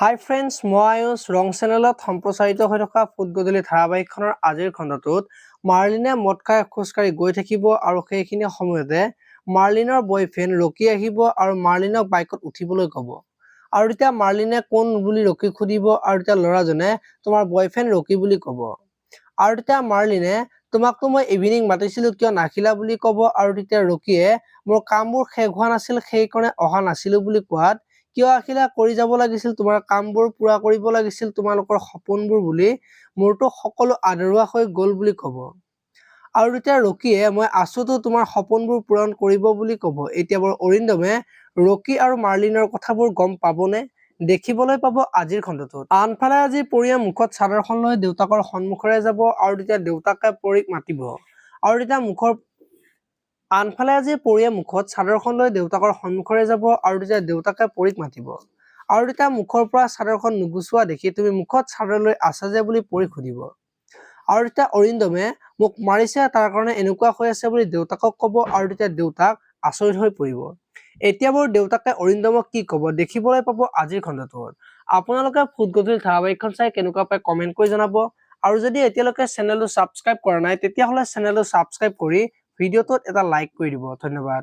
হাই friends, মই আয়ুষ ৰং চেনেলত সম্প্ৰচাৰিত হৈ থকা ফুটগধূলি ধাৰাবাহিকখনৰ আজিৰ খণ্ডটোত মাৰ্লিনে মদ খাই খোজকাঢ়ি গৈ থাকিব আৰু সেইখিনি সময়তে মাৰ্লিনৰ বয়ফ্ৰেণ্ড ৰকি আহিব আৰু মাৰ্লিনক বাইকত উঠিবলৈ ক'ব। আৰু তেতিয়া মাৰ্লিনে কোন বুলি ৰকিক সুধিব আৰু তেতিয়া ল'ৰাজনে তোমাৰ বয়ফ্ৰেণ্ড ৰকি বুলি ক'ব। আৰু তেতিয়া মাৰ্লিনে তোমাকতো মই ইভিনিং মাতিছিলো কিয় নাখিলা বুলি ক'ব আৰু তেতিয়া ৰকিয়ে মোৰ কামবোৰ শেষ হোৱা নাছিল সেইকাৰণে অহা নাছিলো বুলি কোৱাত কিয় আখিলা কৰি যাব লাগিছিল তোমাৰ কামবোৰ পুৰা কৰিব লাগিছিল তোমালোকৰ সপোনবোৰ বুলি মোৰতো সকলো আধৰুৱা হৈ গ'ল বুলি ক'ব। আৰু তেতিয়া ৰকিয়ে মই আছোতো তোমাৰ সপোনবোৰ পূৰণ কৰিব বুলি ক'ব। এতিয়া বাৰু অৰিন্দমে ৰকি আৰু মাৰ্লিনৰ কথাবোৰ গম পাবনে দেখিবলৈ পাব আজিৰ খণ্ডটোত। আনফালে আজি পৰিয়ে মুখত চাদৰখন লৈ দেউতাকৰ সন্মুখৰে যাব আৰু তেতিয়া দেউতাকে পৰিক মাতিব আৰু তেতিয়া আনফালে আজি পৰিয়ে মুখত চাদৰখন লৈ দেউতাকৰ সন্মুখৰে যাব আৰু তেতিয়া দেউতাকে পৰিক মাতিব আৰু তেতিয়া মুখৰ পৰা চাদৰখন নুগুচোৱা দেখি তুমি মুখত চাদৰ লৈ আছা যে বুলি পৰিক সুধিব। আৰু তেতিয়া অৰিন্দমে মোক মাৰিছে তাৰ কাৰণে এনেকুৱা হৈ আছে বুলি দেউতাকক ক'ব আৰু তেতিয়া দেউতাক আচৰিত হৈ পৰিব। এতিয়া বাৰু দেউতাকে অৰিন্দমক কি ক'ব দেখিবলৈ পাব আজিৰ খণ্ডটোত। আপোনালোকে ফুটগধূলি ধাৰাবাহিকখন চাই কেনেকুৱা পায় কমেণ্ট কৰি জনাব আৰু যদি এতিয়ালৈকে চেনেলটো ছাবস্ক্ৰাইব কৰা নাই তেতিয়াহ'লে চেনেলটো ছাবস্ক্ৰাইব কৰি ভিডিঅ'টোত এটা লাইক কৰি দিব। ধন্যবাদ।